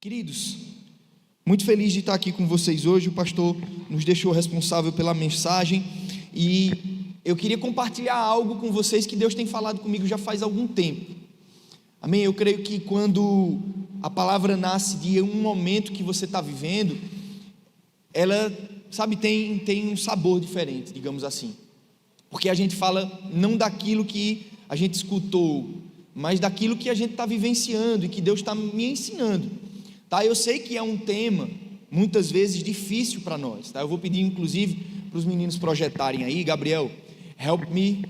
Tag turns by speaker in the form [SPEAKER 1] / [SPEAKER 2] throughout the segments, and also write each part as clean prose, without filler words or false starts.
[SPEAKER 1] Queridos, muito feliz de estar aqui com vocês hoje. O pastor nos deixou responsável pela mensagem e eu queria compartilhar algo com vocês que Deus tem falado comigo já faz algum tempo. Amém? Eu creio que quando a palavra nasce de um momento que você está vivendo, ela, tem um sabor diferente, digamos assim. Porque a gente fala não daquilo que a gente escutou, mas daquilo que a gente está vivenciando e que Deus está me ensinando. Tá? Eu sei que é um tema, muitas vezes, difícil para nós. Tá? Eu vou pedir, inclusive, para os meninos projetarem aí. Gabriel, help me,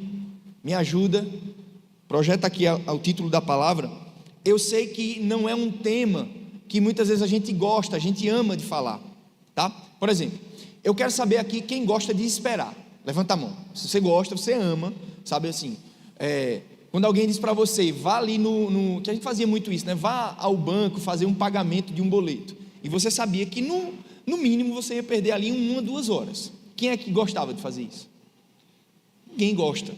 [SPEAKER 1] me ajuda. Projeta aqui o título da palavra. Eu sei que não é um tema que muitas vezes a gente gosta, a gente ama de falar. Tá? Por exemplo, eu quero saber aqui quem gosta de esperar. Levanta a mão. Se você gosta, você ama, sabe assim. Quando alguém diz para você, vá ali que a gente fazia muito isso, né? Vá ao banco fazer um pagamento de um boleto. E você sabia que no mínimo você ia perder ali 1-2 horas. Quem é que gostava de fazer isso? Ninguém gosta,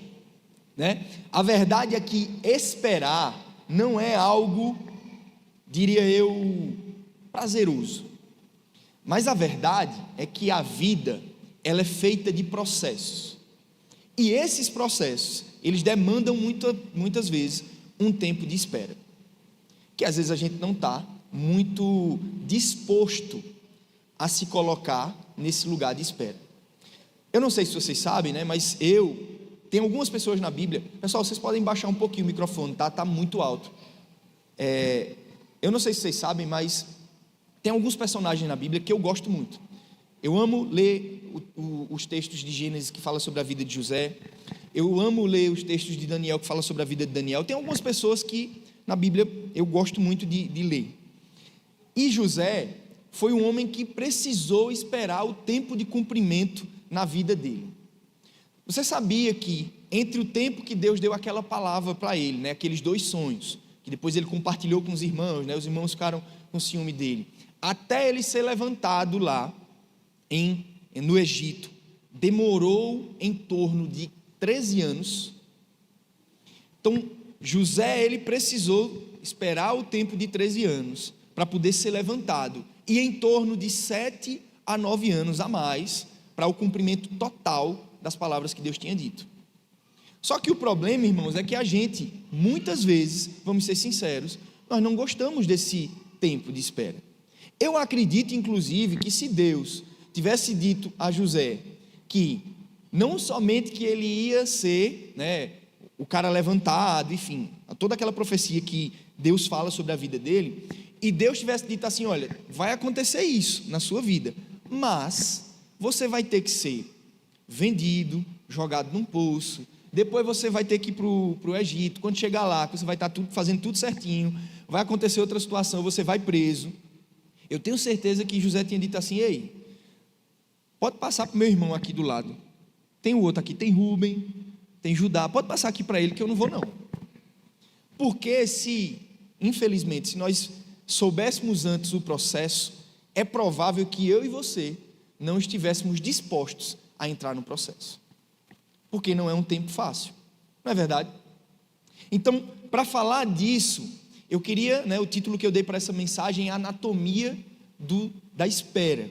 [SPEAKER 1] né? A verdade é que esperar não é algo, diria eu, prazeroso. Mas a verdade é que a vida, ela é feita de processos. E esses processos, eles demandam muitas vezes um tempo de espera, que às vezes a gente não está muito disposto a se colocar nesse lugar de espera. Eu não sei se vocês sabem, né, mas tem algumas pessoas na Bíblia. Pessoal, vocês podem baixar um pouquinho o microfone, tá? Está muito alto. Eu não sei se vocês sabem, mas tem alguns personagens na Bíblia que eu gosto muito. Eu amo ler os textos de Gênesis que fala sobre a vida de José. Eu amo ler os textos de Daniel que fala sobre a vida de Daniel. Tem algumas pessoas que na Bíblia eu gosto muito de ler. E José foi um homem que precisou esperar o tempo de cumprimento na vida dele. Você sabia que entre o tempo que Deus deu aquela palavra para ele, né, aqueles 2 sonhos, que depois ele compartilhou com os irmãos, né, os irmãos ficaram com ciúme dele, até ele ser levantado lá no Egito, demorou em torno de 13 anos. Então José, ele precisou esperar o tempo de 13 anos para poder ser levantado, e em torno de 7 a 9 anos a mais para o cumprimento total das palavras que Deus tinha dito. Só que o problema, irmãos, é que a gente, muitas vezes, vamos ser sinceros, nós não gostamos desse tempo de espera. Eu acredito, inclusive, que se Deus tivesse dito a José que não somente que ele ia ser, né, o cara levantado, enfim, toda aquela profecia que Deus fala sobre a vida dele, e Deus tivesse dito assim, olha, vai acontecer isso na sua vida, mas você vai ter que ser vendido, jogado num poço, depois você vai ter que ir para o Egito. Quando chegar lá, você vai estar fazendo tudo certinho, vai acontecer outra situação, você vai preso. Eu tenho certeza que José tinha dito assim, ei, pode passar para o meu irmão aqui do lado, tem o outro aqui, tem Rubem, tem Judá, pode passar aqui para ele que eu não vou não. Porque infelizmente, se nós soubéssemos antes o processo, é provável que eu e você não estivéssemos dispostos a entrar no processo, porque não é um tempo fácil, não é verdade? Então, para falar disso, eu queria, o título que eu dei para essa mensagem é Anatomia da Espera,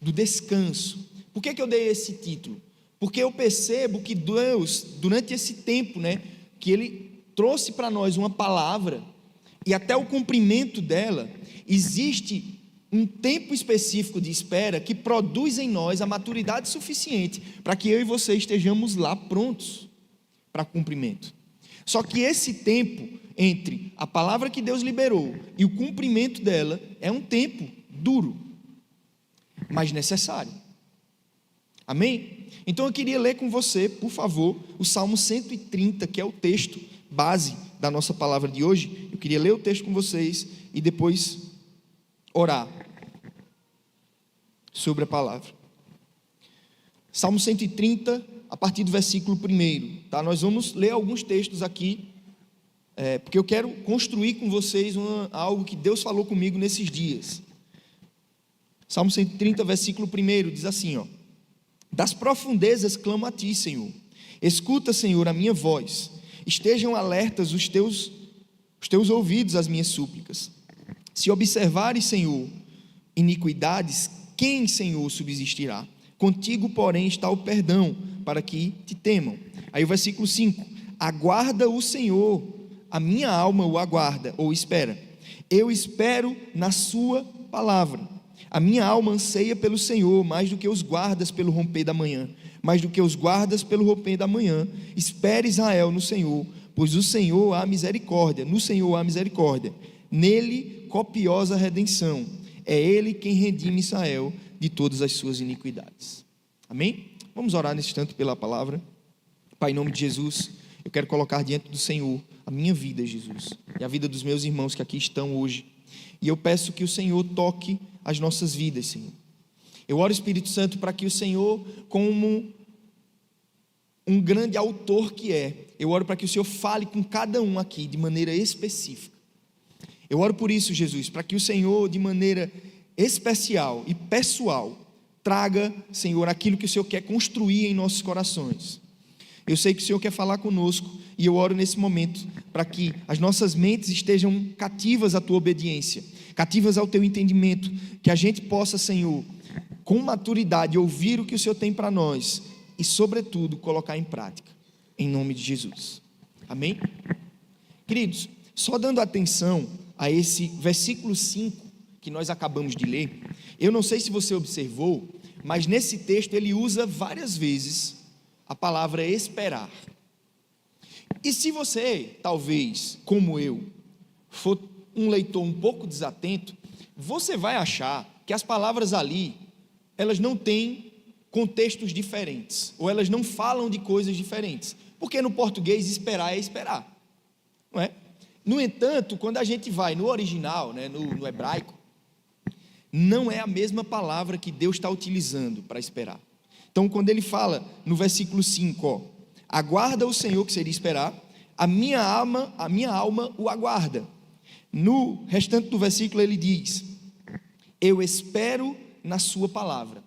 [SPEAKER 1] do descanso. Por que eu dei esse título? Porque eu percebo que Deus, durante esse tempo, que Ele trouxe para nós uma palavra, e até o cumprimento dela, existe um tempo específico de espera que produz em nós a maturidade suficiente para que eu e você estejamos lá prontos para cumprimento. Só que esse tempo entre a palavra que Deus liberou e o cumprimento dela é um tempo duro, mas necessário. Amém? Então eu queria ler com você, por favor, o Salmo 130, que é o texto base da nossa palavra de hoje. Eu queria ler o texto com vocês e depois orar sobre a palavra. Salmo 130, a partir do versículo 1, tá? Nós vamos ler alguns textos aqui, porque eu quero construir com vocês algo que Deus falou comigo nesses dias. Salmo 130, versículo 1, diz assim, ó: das profundezas clamo a ti, Senhor, escuta, Senhor, a minha voz, estejam alertas os teus ouvidos às minhas súplicas. Se observares, Senhor, iniquidades, quem, Senhor, subsistirá? Contigo, porém, está o perdão, para que te temam. Aí o versículo 5: aguarda o Senhor, a minha alma o aguarda, ou espera. Eu espero na sua palavra. A minha alma anseia pelo Senhor, mais do que os guardas pelo romper da manhã. Mais do que os guardas pelo romper da manhã. Espere, Israel, no Senhor, pois o Senhor há misericórdia, no Senhor há misericórdia. Nele, copiosa redenção. É Ele quem redime Israel de todas as suas iniquidades. Amém? Vamos orar nesse instante pela palavra. Pai, em nome de Jesus, eu quero colocar diante do Senhor a minha vida, Jesus, e a vida dos meus irmãos que aqui estão hoje. E eu peço que o Senhor toque as nossas vidas, Senhor. Eu oro, Espírito Santo, para que o Senhor, como um grande autor que é, eu oro para que o Senhor fale com cada um aqui de maneira específica. Eu oro por isso, Jesus, para que o Senhor, de maneira especial e pessoal, traga, Senhor, aquilo que o Senhor quer construir em nossos corações. Eu sei que o Senhor quer falar conosco, e eu oro nesse momento para que as nossas mentes estejam cativas à tua obediência, cativas ao teu entendimento, que a gente possa, Senhor, com maturidade ouvir o que o Senhor tem para nós e, sobretudo, colocar em prática, em nome de Jesus. Amém? Queridos, só dando atenção a esse versículo 5 que nós acabamos de ler, eu não sei se você observou, mas nesse texto ele usa várias vezes a palavra esperar. E se você, talvez, como eu, for um leitor um pouco desatento, você vai achar que as palavras ali, elas não têm contextos diferentes, ou elas não falam de coisas diferentes, porque no português esperar é esperar, não é? No entanto, quando a gente vai no original, né, no hebraico, não é a mesma palavra que Deus está utilizando para esperar. Então, quando ele fala no versículo 5, aguarda o Senhor, que seria esperar, a minha alma o aguarda. No restante do versículo ele diz, eu espero na sua palavra.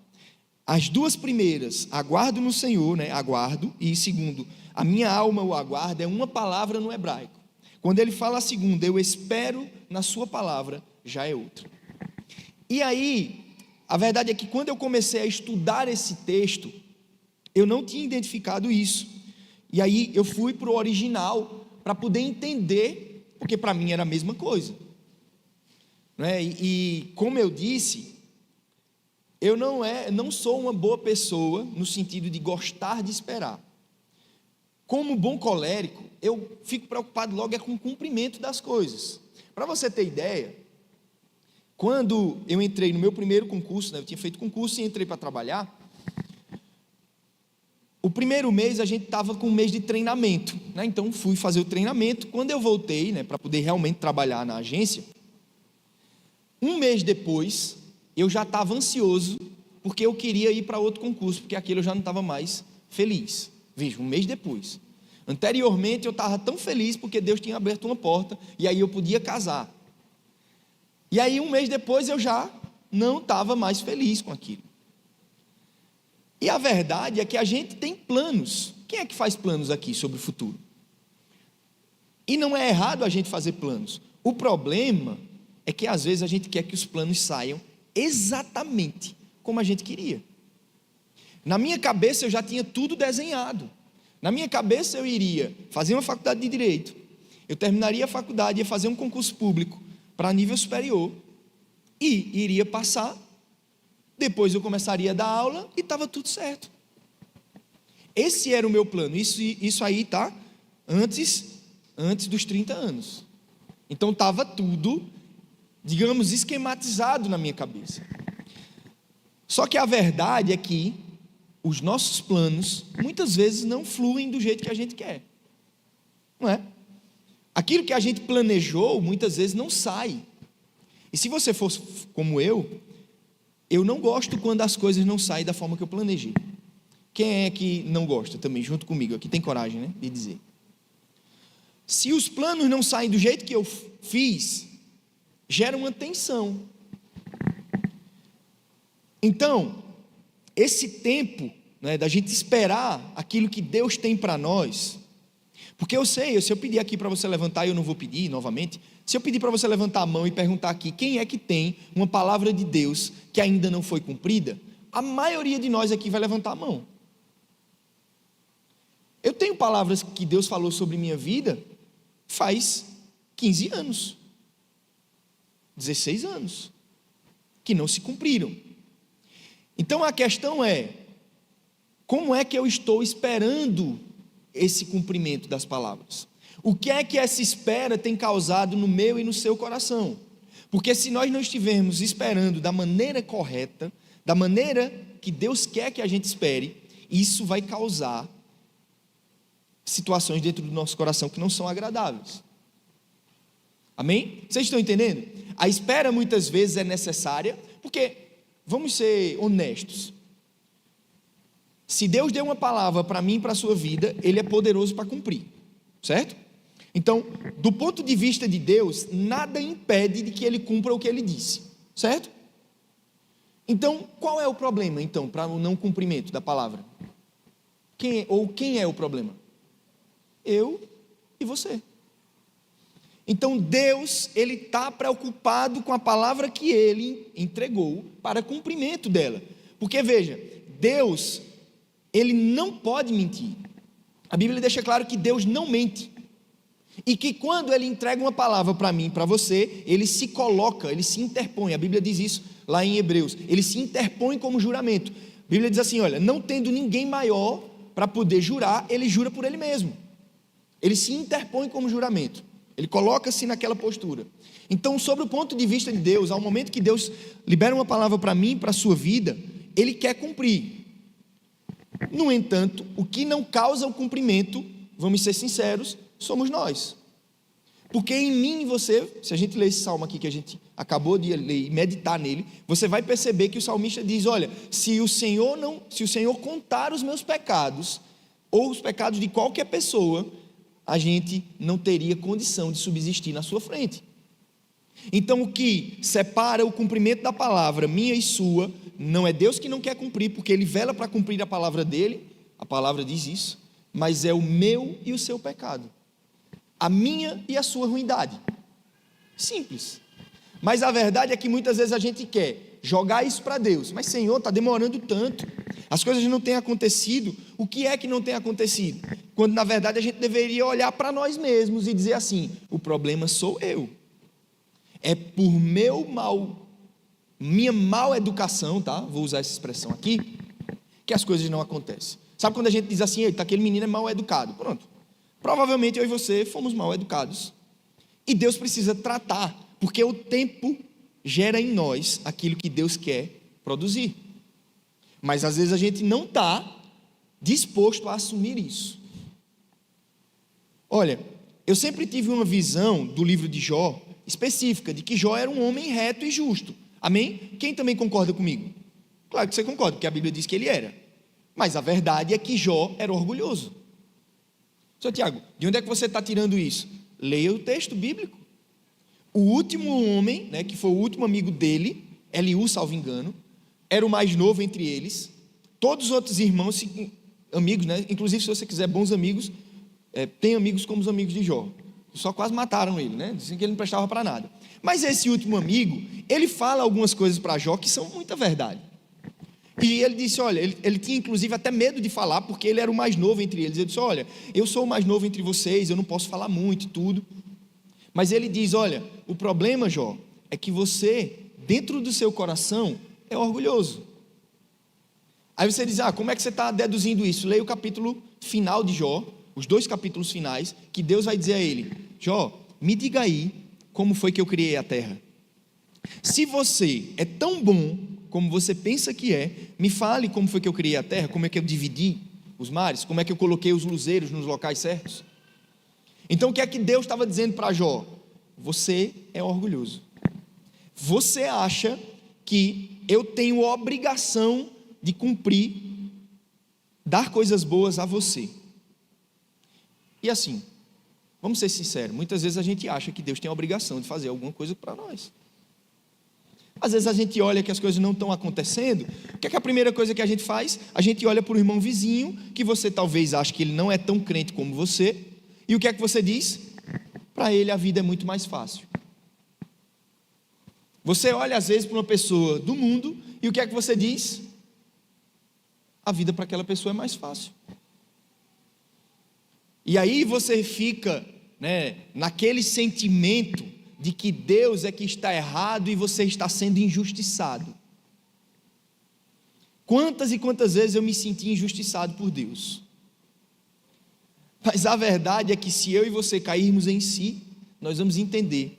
[SPEAKER 1] As duas primeiras, aguardo no Senhor, né, aguardo, e segundo, a minha alma o aguarda, é uma palavra no hebraico. Quando ele fala a segunda, eu espero na sua palavra, já é outra. E aí, a verdade é que quando eu comecei a estudar esse texto, eu não tinha identificado isso. E aí eu fui para o original para poder entender, porque para mim era a mesma coisa. Né? E como eu disse, eu não sou uma boa pessoa no sentido de gostar de esperar. Como bom colérico, eu fico preocupado logo com o cumprimento das coisas. Para você ter ideia, quando eu entrei no meu primeiro concurso, né, eu tinha feito concurso e entrei para trabalhar, o primeiro mês a gente estava com um mês de treinamento, né, então fui fazer o treinamento. Quando eu voltei, né, para poder realmente trabalhar na agência, um mês depois, eu já estava ansioso, porque eu queria ir para outro concurso, porque aquele eu já não estava mais feliz. Veja, um mês depois. Anteriormente eu estava tão feliz porque Deus tinha aberto uma porta e aí eu podia casar. E aí um mês depois eu já não estava mais feliz com aquilo. E a verdade é que a gente tem planos. Quem é que faz planos aqui sobre o futuro? E não é errado a gente fazer planos. O problema é que às vezes a gente quer que os planos saiam exatamente como a gente queria. Na minha cabeça eu já tinha tudo desenhado. Na minha cabeça eu iria fazer uma faculdade de Direito, eu terminaria a faculdade, ia fazer um concurso público para nível superior e iria passar, depois eu começaria a dar aula e estava tudo certo. Esse era o meu plano, isso aí tá antes dos 30 anos. Então estava tudo, digamos, esquematizado na minha cabeça. Só que a verdade é que os nossos planos, muitas vezes, não fluem do jeito que a gente quer. Não é? Aquilo que a gente planejou, muitas vezes, não sai. E se você fosse como eu não gosto quando as coisas não saem da forma que eu planejei. Quem é que não gosta também, junto comigo? Aqui tem coragem, né, de dizer. Se os planos não saem do jeito que eu fiz, gera uma tensão. Então, esse tempo, né, da gente esperar aquilo que Deus tem para nós, porque eu sei, se eu pedir aqui para você levantar, e eu não vou pedir novamente, Se eu pedir para você levantar a mão e perguntar aqui, quem é que tem uma palavra de Deus que ainda não foi cumprida? A maioria de nós aqui vai levantar a mão. Eu tenho palavras que Deus falou sobre minha vida faz 15 anos, 16 anos, que não se cumpriram. Então a questão é, como é que eu estou esperando esse cumprimento das palavras? O que é que essa espera tem causado no meu e no seu coração? Porque se nós não estivermos esperando da maneira correta, da maneira que Deus quer que a gente espere, isso vai causar situações dentro do nosso coração que não são agradáveis. Amém? Vocês estão entendendo? A espera muitas vezes é necessária, porque, vamos ser honestos, se Deus deu uma palavra para mim e para a sua vida, Ele é poderoso para cumprir, certo? Então, do ponto de vista de Deus, nada impede de que Ele cumpra o que Ele disse, certo? Então, qual é o problema, então, para o não cumprimento da palavra? Quem é o problema? Eu e você. Então Deus, Ele está preocupado com a palavra que Ele entregou para cumprimento dela, porque veja, Deus, Ele não pode mentir. A Bíblia deixa claro que Deus não mente, e que quando Ele entrega uma palavra para mim e para você, Ele se coloca, Ele se interpõe. A Bíblia diz isso lá em Hebreus, Ele se interpõe como juramento. A Bíblia diz assim, olha, não tendo ninguém maior para poder jurar, Ele jura por Ele mesmo. Ele se interpõe como juramento, Ele coloca-se naquela postura. Então, sobre o ponto de vista de Deus, ao momento que Deus libera uma palavra para mim, para a sua vida, Ele quer cumprir. No entanto, o que não causa o cumprimento, vamos ser sinceros, somos nós. Porque em mim e você, se a gente ler esse salmo aqui que a gente acabou de ler e meditar nele, você vai perceber que o salmista diz, olha, se o Senhor contar os meus pecados, ou os pecados de qualquer pessoa, a gente não teria condição de subsistir na sua frente. Então o que separa o cumprimento da palavra, minha e sua, não é Deus que não quer cumprir, porque Ele vela para cumprir a palavra dEle, a palavra diz isso, mas é o meu e o seu pecado, a minha e a sua ruindade. Simples. Mas a verdade é que muitas vezes a gente quer jogar isso para Deus, mas Senhor, está demorando tanto, as coisas não têm acontecido. O que é que não tem acontecido? Quando na verdade a gente deveria olhar para nós mesmos e dizer assim, o problema sou eu, é por minha mal educação, tá? Vou usar essa expressão aqui, que as coisas não acontecem. Sabe quando a gente diz assim, eita, aquele menino é mal educado, pronto, provavelmente eu e você fomos mal educados, e Deus precisa tratar, porque o tempo gera em nós aquilo que Deus quer produzir, mas às vezes a gente não está disposto a assumir isso. Olha, eu sempre tive uma visão do livro de Jó, específica, de que Jó era um homem reto e justo, amém? Quem também concorda comigo? Claro que você concorda, porque a Bíblia diz que ele era, mas a verdade é que Jó era orgulhoso. Seu Tiago, de onde é que você está tirando isso? Leia o texto bíblico. O último homem, né, que foi o último amigo dele, Eliú, salvo engano, era o mais novo entre eles, todos os outros irmãos, amigos, né, inclusive se você quiser bons amigos, tem amigos como os amigos de Jó, só quase mataram ele, né, dizem que ele não prestava para nada, mas esse último amigo, ele fala algumas coisas para Jó que são muita verdade, e ele disse, olha, ele tinha inclusive até medo de falar, porque ele era o mais novo entre eles, ele disse, olha, eu sou o mais novo entre vocês, eu não posso falar muito e tudo, mas ele diz, olha, o problema, Jó, é que você, dentro do seu coração, é orgulhoso. Aí você diz, como é que você está deduzindo isso? Leia o capítulo final de Jó, os 2 capítulos finais, que Deus vai dizer a ele, Jó, me diga aí, como foi que eu criei a terra? Se você é tão bom, como você pensa que é, me fale como foi que eu criei a terra, como é que eu dividi os mares, como é que eu coloquei os luzeiros nos locais certos? Então o que é que Deus estava dizendo para Jó? Você é orgulhoso, você acha que eu tenho obrigação de cumprir, dar coisas boas a você, e assim, vamos ser sinceros, muitas vezes a gente acha que Deus tem a obrigação de fazer alguma coisa para nós, às vezes a gente olha que as coisas não estão acontecendo, o que é a primeira coisa que a gente faz? A gente olha para o irmão vizinho, que você talvez ache que ele não é tão crente como você, e o que é que você diz? Para ele a vida é muito mais fácil. Você olha às vezes para uma pessoa do mundo e o que é que você diz? A vida para aquela pessoa é mais fácil. E aí você fica, naquele sentimento de que Deus é que está errado e você está sendo injustiçado. Quantas e quantas vezes eu me senti injustiçado por Deus? Mas a verdade é que se eu e você cairmos em si, nós vamos entender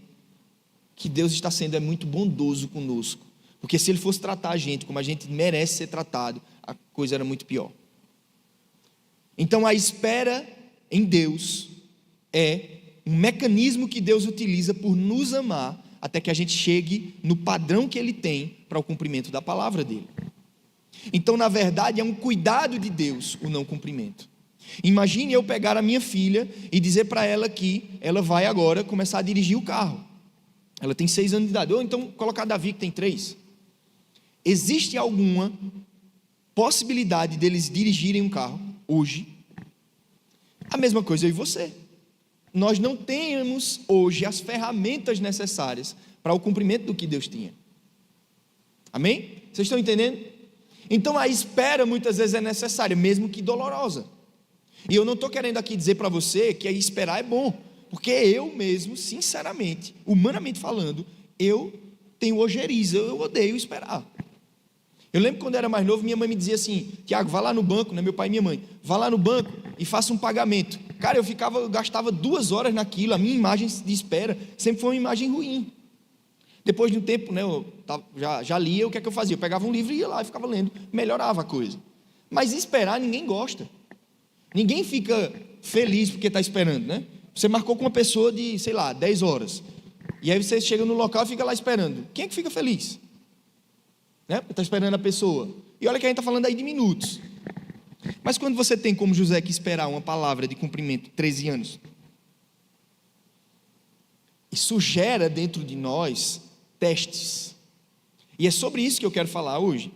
[SPEAKER 1] que Deus está sendo muito bondoso conosco, porque se Ele fosse tratar a gente como a gente merece ser tratado, a coisa era muito pior. Então a espera em Deus é um mecanismo que Deus utiliza por nos amar, até que a gente chegue no padrão que Ele tem para o cumprimento da palavra dEle. Então na verdade é um cuidado de Deus o não cumprimento. Imagine eu pegar a minha filha e dizer para ela que ela vai agora começar a dirigir o carro. Ela tem 6 anos de idade, ou então colocar Davi que tem 3. Existe alguma possibilidade deles dirigirem um carro hoje? A mesma coisa eu e você. Nós não temos hoje as ferramentas necessárias para o cumprimento do que Deus tinha. Amém? Vocês estão entendendo? Então a espera muitas vezes é necessária, mesmo que dolorosa. E eu não estou querendo aqui dizer para você que esperar é bom, porque eu mesmo, sinceramente, humanamente falando, eu tenho ojeriza, eu odeio esperar. Eu lembro quando eu era mais novo, minha mãe me dizia assim: Tiago, vá lá no banco, meu pai e minha mãe, vá lá no banco e faça um pagamento. Cara, eu gastava 2 horas naquilo, a minha imagem de espera sempre foi uma imagem ruim. Depois de um tempo, eu já lia, o que é que eu fazia? Eu pegava um livro e ia lá e ficava lendo, melhorava a coisa. Mas esperar ninguém gosta. Ninguém fica feliz porque está esperando, Você marcou com uma pessoa de, 10 horas. E aí você chega no local e fica lá esperando. Quem é que fica feliz? Está esperando a pessoa. E olha que a gente está falando aí de minutos. Mas quando você tem como José que esperar uma palavra de cumprimento, 13 anos, isso gera dentro de nós testes. E é sobre isso que eu quero falar hoje.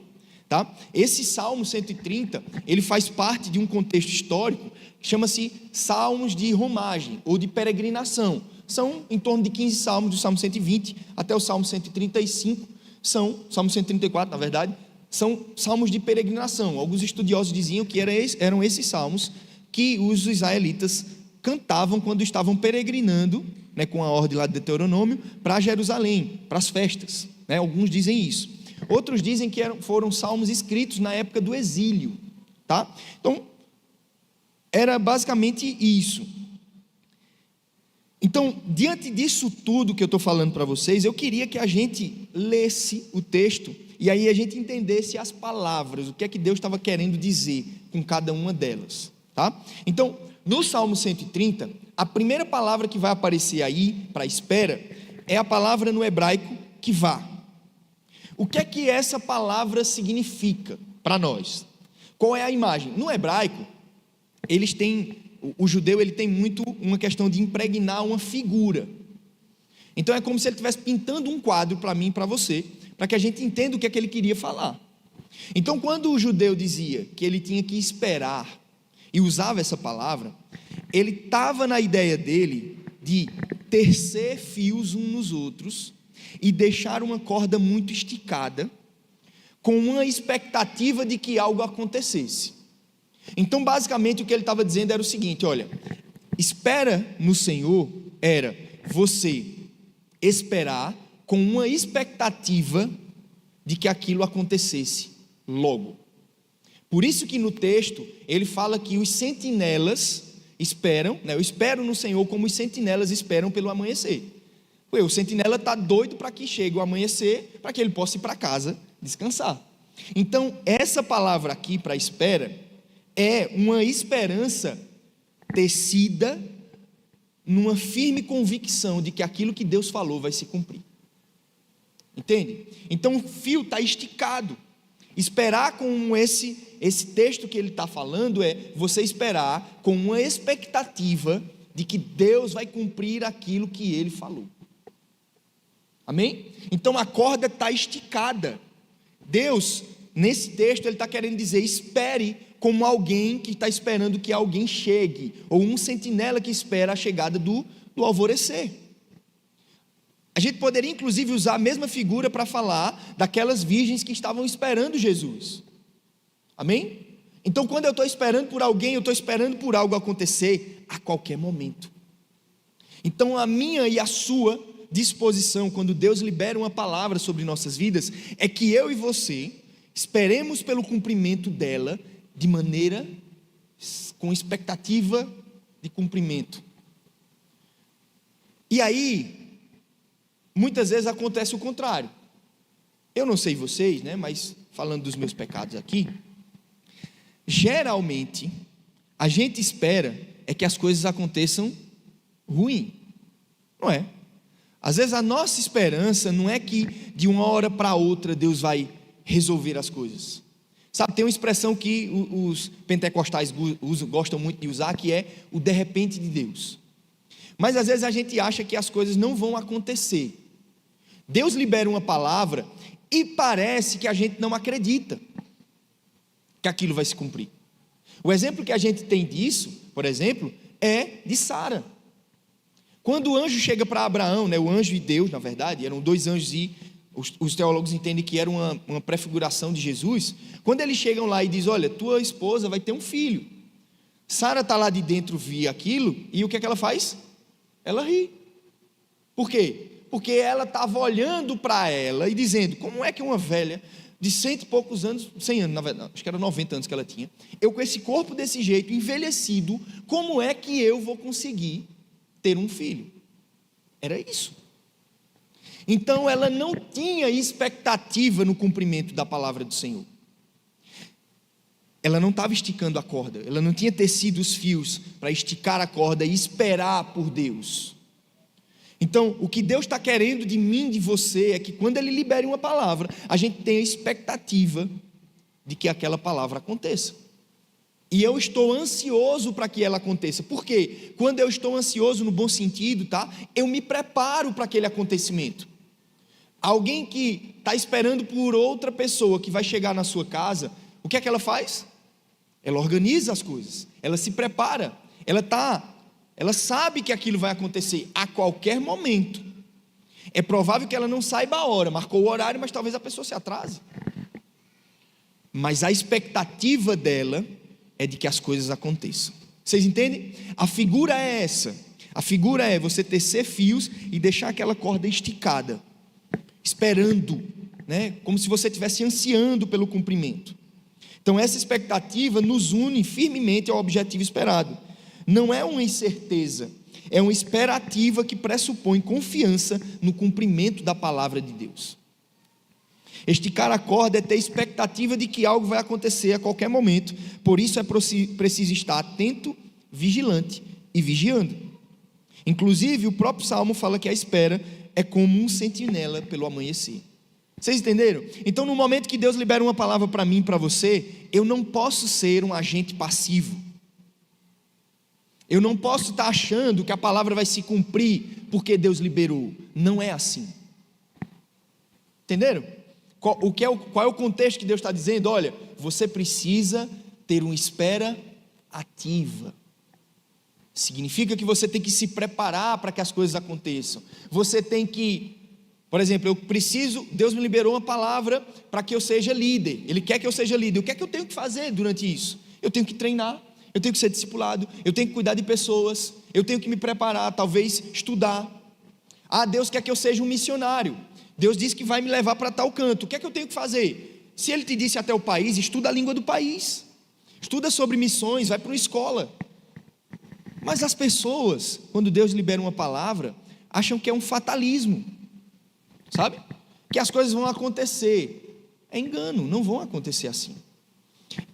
[SPEAKER 1] Tá? Esse Salmo 130, ele faz parte de um contexto histórico que chama-se Salmos de Romagem ou de Peregrinação. São em torno de 15 salmos, do Salmo 120 até o Salmo 135, Salmo 134 na verdade, são salmos de peregrinação. Alguns estudiosos diziam que eram esses salmos que os israelitas cantavam quando estavam peregrinando, com a ordem lá de Deuteronômio, para Jerusalém, para as festas. Alguns dizem isso. Outros dizem que foram salmos escritos na época do exílio, tá? Então, era basicamente isso. Então, diante disso tudo que eu estou falando para vocês, eu queria que a gente lesse o texto e aí a gente entendesse as palavras, o que é que Deus estava querendo dizer com cada uma delas, tá? Então, no Salmo 130, a primeira palavra que vai aparecer aí, para espera, é a palavra no hebraico kivá. O que é que essa palavra significa para nós? Qual é a imagem? No hebraico, o judeu ele tem muito uma questão de impregnar uma figura. Então é como se ele estivesse pintando um quadro para mim e para você, para que a gente entenda o que é que ele queria falar. Então quando o judeu dizia que ele tinha que esperar e usava essa palavra, ele estava na ideia dele de tecer fios uns nos outros e deixar uma corda muito esticada, com uma expectativa de que algo acontecesse. Então basicamente o que ele estava dizendo era o seguinte: olha, espera no Senhor era você esperar com uma expectativa de que aquilo acontecesse logo. Por isso que no texto ele fala que os sentinelas esperam, eu espero no Senhor como os sentinelas esperam pelo amanhecer. O sentinela está doido para que chegue o amanhecer, para que ele possa ir para casa descansar. Então essa palavra aqui para espera é uma esperança tecida numa firme convicção de que aquilo que Deus falou vai se cumprir. Entende? Então o fio está esticado. Esperar com esse texto que ele está falando é você esperar com uma expectativa de que Deus vai cumprir aquilo que ele falou. Amém? Então a corda está esticada. Deus, nesse texto, ele está querendo dizer: espere como alguém que está esperando que alguém chegue, ou um sentinela que espera a chegada do alvorecer. A gente poderia inclusive usar a mesma figura para falar daquelas virgens que estavam esperando Jesus. Amém? Então quando eu estou esperando por alguém, eu estou esperando por algo acontecer a qualquer momento. Então a minha e a sua disposição, quando Deus libera uma palavra sobre nossas vidas, é que eu e você esperemos pelo cumprimento dela de maneira, com expectativa de cumprimento. E aí, muitas vezes acontece o contrário. Eu não sei vocês, né, mas falando dos meus pecados aqui, geralmente, a gente espera é que as coisas aconteçam ruim, não é? Às vezes a nossa esperança não é que de uma hora para outra Deus vai resolver as coisas. Sabe, tem uma expressão que os pentecostais gostam muito de usar, que é o de repente de Deus. Mas às vezes a gente acha que as coisas não vão acontecer. Deus libera uma palavra e parece que a gente não acredita que aquilo vai se cumprir. O exemplo que a gente tem disso, por exemplo, é de Sara. Quando o anjo chega para Abraão, né, o anjo e Deus, na verdade, eram dois anjos e os teólogos entendem que era uma prefiguração de Jesus. Quando eles chegam lá e dizem, olha, tua esposa vai ter um filho. Sara está lá de dentro, via aquilo, e o que é que ela faz? Ela ri. Por quê? Porque ela estava olhando para ela e dizendo, como é que uma velha de 100 e poucos anos, 100 anos na verdade, acho que era 90 anos que ela tinha, eu com esse corpo desse jeito, envelhecido, como é que eu vou conseguir ter um filho? Era isso. Então ela não tinha expectativa no cumprimento da palavra do Senhor. Ela não estava esticando a corda, ela não tinha tecido os fios para esticar a corda e esperar por Deus. Então, o que Deus está querendo de mim, de você, é que quando Ele libere uma palavra, a gente tenha expectativa de que aquela palavra aconteça. E eu estou ansioso para que ela aconteça. Por quê? Quando eu estou ansioso no bom sentido, tá? Eu me preparo para aquele acontecimento. Alguém que está esperando por outra pessoa que vai chegar na sua casa, o que é que ela faz? Ela organiza as coisas, ela se prepara, ela sabe que aquilo vai acontecer a qualquer momento. É provável que ela não saiba a hora, marcou o horário, mas talvez a pessoa se atrase. Mas a expectativa dela é de que as coisas aconteçam. Vocês entendem? A figura é essa. A figura é você tecer fios e deixar aquela corda esticada, esperando, né? Como se você estivesse ansiando pelo cumprimento. Então essa expectativa nos une firmemente ao objetivo esperado. Não é uma incerteza, é uma esperativa que pressupõe confiança no cumprimento da palavra de Deus. Esticar a corda é ter expectativa de que algo vai acontecer a qualquer momento, por isso é preciso estar atento, vigilante e vigiando. Inclusive o próprio Salmo fala que a espera é como um sentinela pelo amanhecer. Vocês entenderam? Então no momento que Deus libera uma palavra para mim e para você, eu não posso ser um agente passivo. Eu não posso estar achando que a palavra vai se cumprir porque Deus liberou. Não é assim. Entenderam? Qual é o contexto que Deus está dizendo? Olha, você precisa ter uma espera ativa. Significa que você tem que se preparar para que as coisas aconteçam. Você tem que, por exemplo, Deus me liberou uma palavra para que eu seja líder. Ele quer que eu seja líder. O que é que eu tenho que fazer durante isso? Eu tenho que treinar, eu tenho que ser discipulado, eu tenho que cuidar de pessoas, eu tenho que me preparar, talvez estudar. Deus quer que eu seja um missionário. Deus disse que vai me levar para tal canto. O que é que eu tenho que fazer? Se Ele te disse até o país, estuda a língua do país. Estuda sobre missões, vai para uma escola. Mas as pessoas, quando Deus libera uma palavra, acham que é um fatalismo, sabe? Que as coisas vão acontecer. É engano, não vão acontecer assim.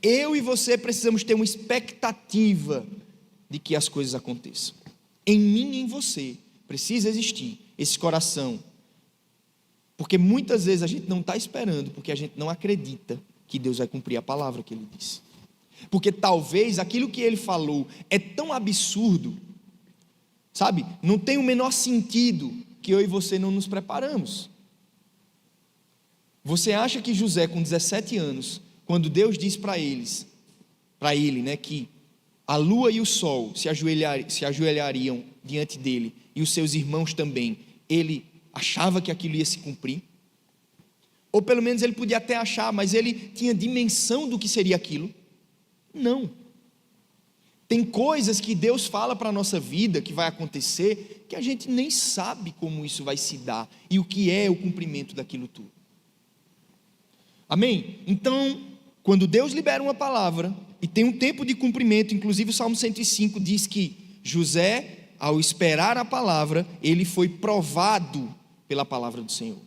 [SPEAKER 1] Eu e você precisamos ter uma expectativa de que as coisas aconteçam. Em mim e em você precisa existir esse coração. Porque muitas vezes a gente não está esperando, porque a gente não acredita que Deus vai cumprir a palavra que Ele disse. Porque talvez aquilo que Ele falou é tão absurdo, sabe? Não tem o menor sentido que eu e você não nos preparamos. Você acha que José, com 17 anos, quando Deus disse para ele, né, que a lua e o sol se ajoelhariam diante dele, e os seus irmãos também, ele achava que aquilo ia se cumprir. Ou pelo menos ele podia até achar, mas ele tinha dimensão do que seria aquilo? Não. Tem coisas que Deus fala para a nossa vida, que vai acontecer, que a gente nem sabe como isso vai se dar, e o que é o cumprimento daquilo tudo. Amém? Então, quando Deus libera uma palavra, e tem um tempo de cumprimento, inclusive o Salmo 105 diz que José, ao esperar a palavra, ele foi provado pela palavra do Senhor.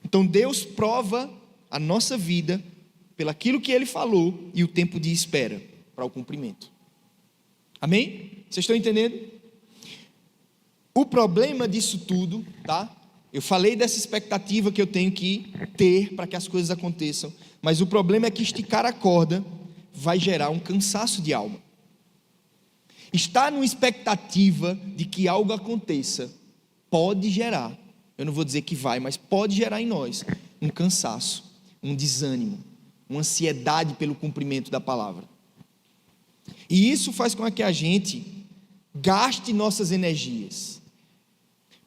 [SPEAKER 1] Então Deus prova a nossa vida pelaquilo que Ele falou e o tempo de espera para o cumprimento. Amém? Vocês estão entendendo? O problema disso tudo, tá? Eu falei dessa expectativa que eu tenho que ter para que as coisas aconteçam, mas o problema é que esticar a corda vai gerar um cansaço de alma. Estar numa expectativa de que algo aconteça pode gerar, eu não vou dizer que vai, mas pode gerar em nós um cansaço, um desânimo, uma ansiedade pelo cumprimento da palavra. E isso faz com que a gente gaste nossas energias.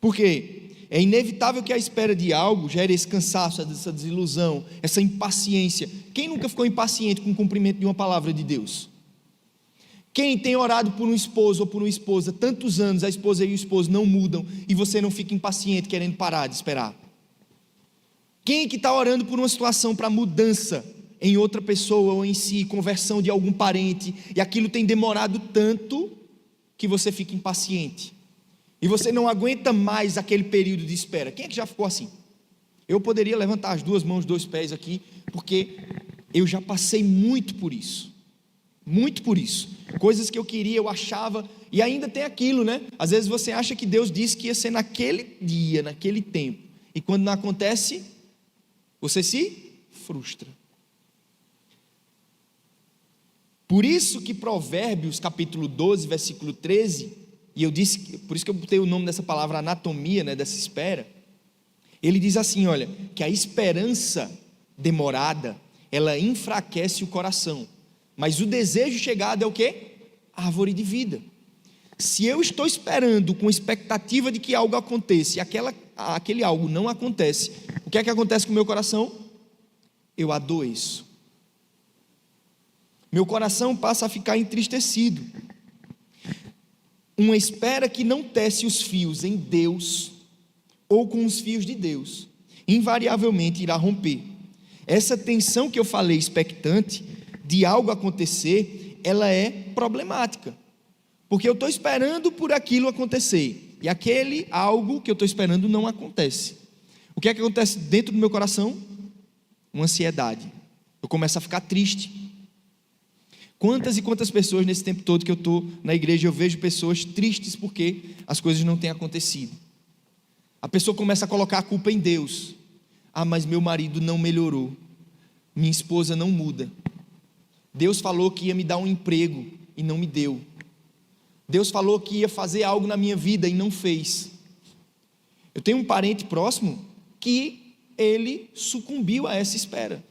[SPEAKER 1] Porque é inevitável que a espera de algo gere esse cansaço, essa desilusão, essa impaciência. Quem nunca ficou impaciente com o cumprimento de uma palavra de Deus? Quem tem orado por um esposo ou por uma esposa tantos anos, a esposa e o esposo não mudam e você não fica impaciente querendo parar de esperar? Quem que está orando por uma situação para mudança em outra pessoa ou em si, conversão de algum parente, e aquilo tem demorado tanto que você fica impaciente e você não aguenta mais aquele período de espera? Quem é que já ficou assim? Eu poderia levantar as duas mãos, 2 pés aqui, porque eu já passei muito por isso. Muito por isso, coisas que eu queria, eu achava, e ainda tem aquilo, né? Às vezes você acha que Deus disse que ia ser naquele dia, naquele tempo, e quando não acontece, você se frustra. Por isso que Provérbios capítulo 12, versículo 13, e eu disse, por isso que eu botei o nome dessa palavra anatomia, né, dessa espera, ele diz assim, olha, que a esperança demorada, ela enfraquece o coração, mas o desejo chegado é o quê? Árvore de vida. Se eu estou esperando com expectativa de que algo aconteça e aquele algo não acontece, o que é que acontece com o meu coração? Eu adoeço. Meu coração passa a ficar entristecido. Uma espera que não tece os fios em Deus ou com os fios de Deus, invariavelmente irá romper. Essa tensão que eu falei, expectante, de algo acontecer, ela é problemática, porque eu estou esperando por aquilo acontecer, e aquele algo que eu estou esperando não acontece. O que é que acontece dentro do meu coração? Uma ansiedade, eu começo a ficar triste. Quantas e quantas pessoas nesse tempo todo que eu estou na igreja, eu vejo pessoas tristes porque as coisas não têm acontecido. A pessoa começa a colocar a culpa em Deus. Ah, mas meu marido não melhorou, minha esposa não muda, Deus falou que ia me dar um emprego e não me deu. Deus falou que ia fazer algo na minha vida e não fez. Eu tenho um parente próximo que ele sucumbiu a essa espera.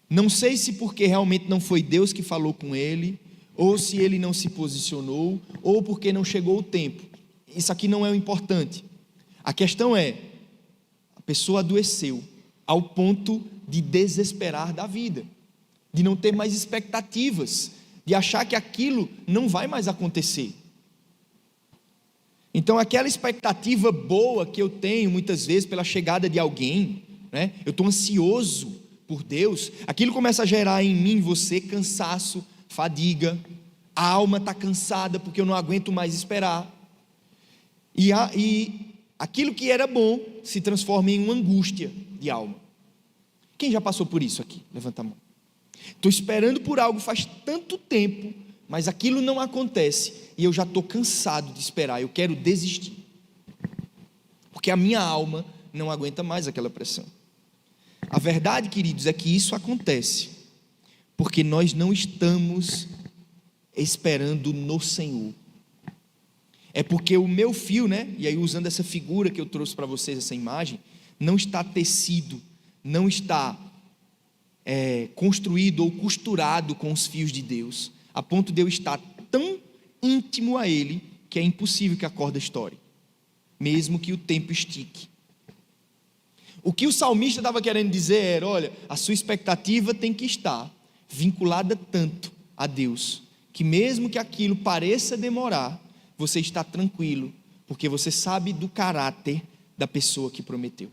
[SPEAKER 1] Não sei se porque realmente não foi Deus que falou com ele, ou se ele não se posicionou, ou porque não chegou o tempo. Isso aqui não é o importante. A questão é, a pessoa adoeceu ao ponto de desesperar da vida, de não ter mais expectativas, de achar que aquilo não vai mais acontecer. Então aquela expectativa boa que eu tenho muitas vezes pela chegada de alguém, né? Eu estou ansioso por Deus, aquilo começa a gerar em mim, em você, cansaço, fadiga, a alma está cansada porque eu não aguento mais esperar, e aquilo que era bom se transforma em uma angústia de alma. Quem já passou por isso aqui? Levanta a mão. Estou esperando por algo faz tanto tempo, mas aquilo não acontece, e eu já estou cansado de esperar, eu quero desistir, porque a minha alma não aguenta mais aquela pressão. A verdade, queridos, é que isso acontece, porque nós não estamos esperando no Senhor. É porque o meu fio, né, e aí usando essa figura que eu trouxe para vocês, essa imagem, não está tecido, não está construído ou costurado com os fios de Deus, a ponto de eu estar tão íntimo a Ele, que é impossível que a corda estoure. mesmo que o tempo estique. O que o salmista estava querendo dizer era: olha, a sua expectativa tem que estar vinculada tanto a Deus, que mesmo que aquilo pareça demorar, você está tranquilo, porque você sabe do caráter da pessoa que prometeu.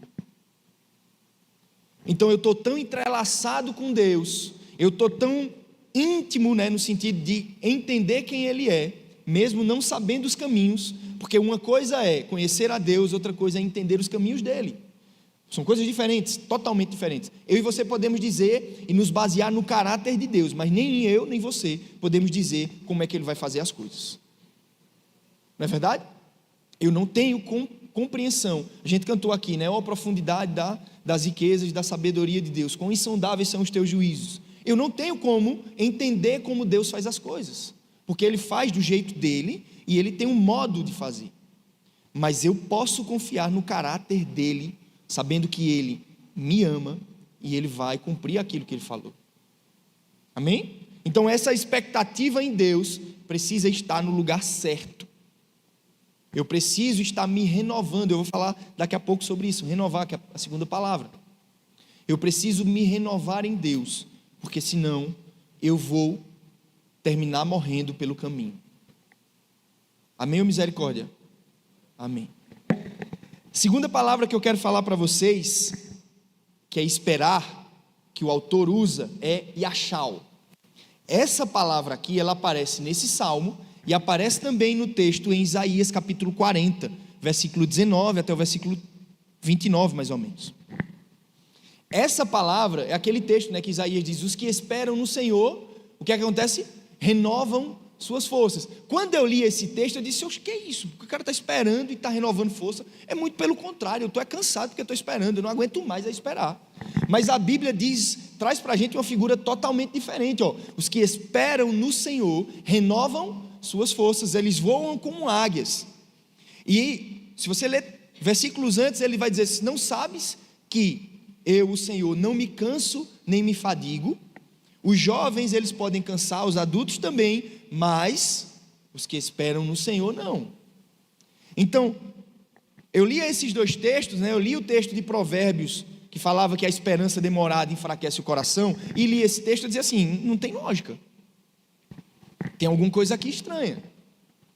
[SPEAKER 1] Então eu estou tão entrelaçado com Deus, eu estou tão íntimo, no sentido de entender quem Ele é, mesmo não sabendo os caminhos, porque uma coisa é conhecer a Deus, outra coisa é entender os caminhos dEle. São coisas diferentes, totalmente diferentes. Eu e você podemos dizer e nos basear no caráter de Deus, mas nem eu nem você podemos dizer como é que Ele vai fazer as coisas. Não é verdade? Eu não tenho compreensão. A gente cantou aqui, a profundidade das riquezas, da sabedoria de Deus, quão insondáveis são os teus juízos. Eu não tenho como entender como Deus faz as coisas, porque Ele faz do jeito dEle e Ele tem um modo de fazer. Mas eu posso confiar no caráter dEle, sabendo que Ele me ama e Ele vai cumprir aquilo que Ele falou. Amém? Então essa expectativa em Deus precisa estar no lugar certo. Eu preciso estar me renovando. Eu vou falar daqui a pouco sobre isso. Renovar, que é a segunda palavra. Eu preciso me renovar em Deus, porque senão eu vou terminar morrendo pelo caminho. Amém ou misericórdia? Amém. Segunda palavra que eu quero falar para vocês, que é esperar, que o autor usa, é yachal. Essa palavra aqui, ela aparece nesse salmo e aparece também no texto em Isaías capítulo 40, versículo 19 até o versículo 29 mais ou menos. Essa palavra é aquele texto, que Isaías diz: os que esperam no Senhor, o que acontece? Renovam suas forças. Quando eu li esse texto, eu disse: o que é isso? Porque o cara está esperando e está renovando força. É muito pelo contrário, eu estou cansado porque eu estou esperando, eu não aguento mais a esperar. Mas a Bíblia traz para a gente uma figura totalmente diferente. Os que esperam no Senhor renovam suas forças, eles voam como águias. E se você ler versículos antes, ele vai dizer: se não sabes que eu, o Senhor, não me canso nem me fadigo. Os jovens eles podem cansar, os adultos também, mas os que esperam no Senhor não. Então, eu li esses dois textos, eu li o texto de Provérbios, que falava que a esperança demorada enfraquece o coração, e li esse texto e dizia assim: não tem lógica, tem alguma coisa aqui estranha.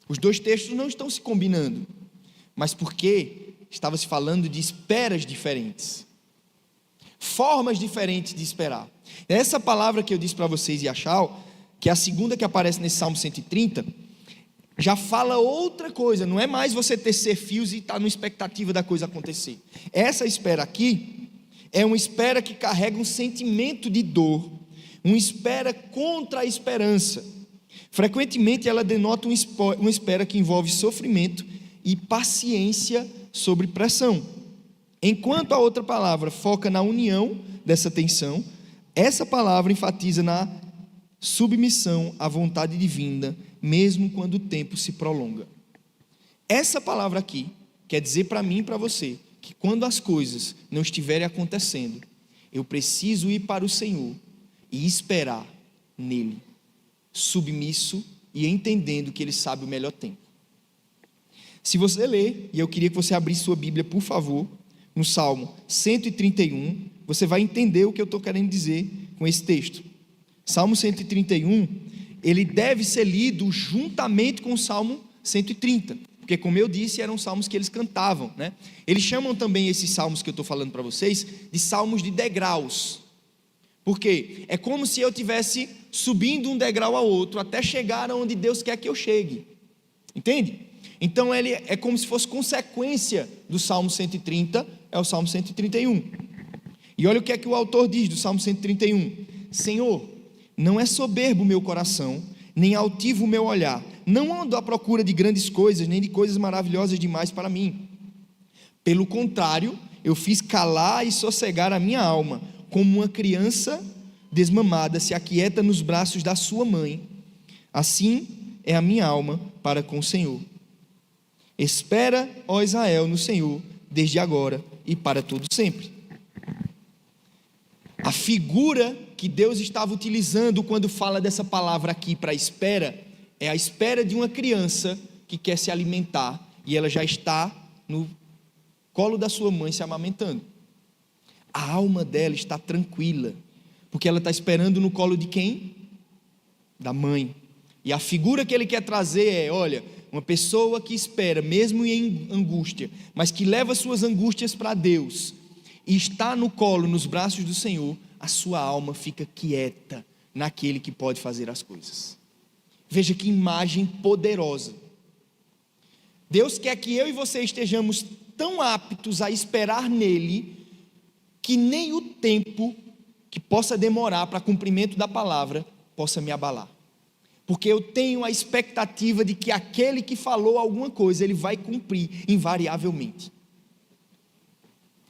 [SPEAKER 1] Os dois textos não estão se combinando, mas porque estava se falando de esperas diferentes, formas diferentes de esperar. Essa palavra que eu disse para vocês, yachal, que é a segunda que aparece nesse Salmo 130, já fala outra coisa. Não é mais você tecer fios e estar numa expectativa da coisa acontecer. Essa espera aqui é uma espera que carrega um sentimento de dor, uma espera contra a esperança. Frequentemente ela denota uma espera que envolve sofrimento e paciência sobre pressão. Enquanto a outra palavra foca na união dessa tensão, essa palavra enfatiza na submissão à vontade divina, mesmo quando o tempo se prolonga. Essa palavra aqui quer dizer para mim e para você que quando as coisas não estiverem acontecendo, eu preciso ir para o Senhor e esperar nele, submisso e entendendo que Ele sabe o melhor tempo. Se você ler, e eu queria que você abrisse sua Bíblia, por favor, no Salmo 131, você vai entender o que eu estou querendo dizer com esse texto. Salmo 131, ele deve ser lido juntamente com o Salmo 130, porque, como eu disse, eram salmos que eles cantavam, Eles chamam também esses salmos que eu estou falando para vocês de salmos de degraus. Por quê? É como se eu estivesse subindo um degrau ao outro até chegar onde Deus quer que eu chegue. Entende? Então ele é como se fosse consequência do Salmo 130, é o Salmo 131. E olha o que é que o autor diz do Salmo 131: Senhor, não é soberbo o meu coração, nem altivo o meu olhar, não ando à procura de grandes coisas, nem de coisas maravilhosas demais para mim. Pelo contrário, eu fiz calar e sossegar a minha alma, como uma criança desmamada se aquieta nos braços da sua mãe. Assim é a minha alma para com o Senhor. Espera, ó Israel, no Senhor, desde agora e para todo sempre. A figura que Deus estava utilizando quando fala dessa palavra aqui para espera, é a espera de uma criança que quer se alimentar, e ela já está no colo da sua mãe se amamentando. A alma dela está tranquila, porque ela está esperando no colo de quem? Da mãe. E a figura que ele quer trazer é, olha, uma pessoa que espera, mesmo em angústia, mas que leva suas angústias para Deus, e está no colo, nos braços do Senhor, a sua alma fica quieta naquele que pode fazer as coisas. Veja que imagem poderosa. Deus quer que eu e você estejamos tão aptos a esperar nele, que nem o tempo que possa demorar para cumprimento da palavra possa me abalar. Porque eu tenho a expectativa de que aquele que falou alguma coisa, ele vai cumprir invariavelmente.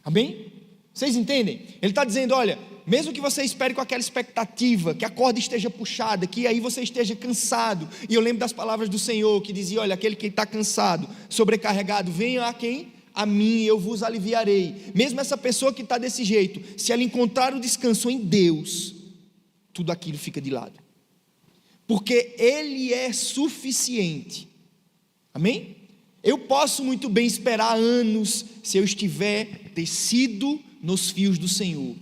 [SPEAKER 1] Amém? Vocês entendem? Ele está dizendo, olha, mesmo que você espere com aquela expectativa, que a corda esteja puxada, que aí você esteja cansado, e eu lembro das palavras do Senhor, que dizia, olha, aquele que está cansado, sobrecarregado, venha a quem? A mim, eu vos aliviarei. Mesmo essa pessoa que está desse jeito, se ela encontrar o descanso em Deus, tudo aquilo fica de lado. Porque Ele é suficiente. Amém? Eu posso muito bem esperar anos, se eu estiver tecido nos fios do Senhor,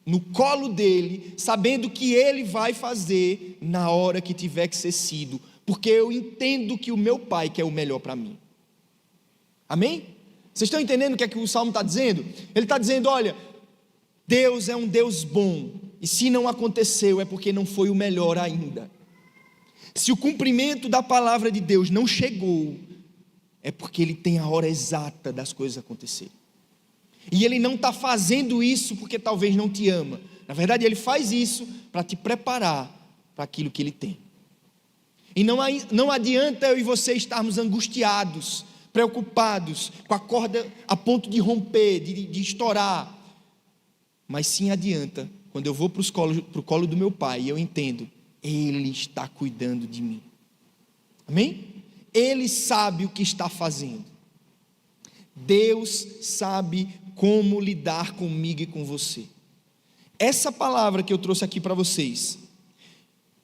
[SPEAKER 1] no colo dEle, sabendo que Ele vai fazer na hora que tiver que ser sido, porque eu entendo que o meu Pai quer o melhor para mim. Amém? Vocês estão entendendo o que é que o Salmo está dizendo? Ele está dizendo, olha, Deus é um Deus bom, e se não aconteceu é porque não foi o melhor ainda. Se o cumprimento da palavra de Deus não chegou, é porque Ele tem a hora exata das coisas acontecerem. E Ele não está fazendo isso porque talvez não te ama. Na verdade, Ele faz isso para te preparar para aquilo que Ele tem. E não adianta eu e você estarmos angustiados, preocupados, com a corda a ponto de romper, de estourar. Mas sim adianta, quando eu vou para o colo do meu Pai, e eu entendo, Ele está cuidando de mim. Amém? Ele sabe o que está fazendo. Deus sabe como lidar comigo e com você. Essa palavra que eu trouxe aqui para vocês,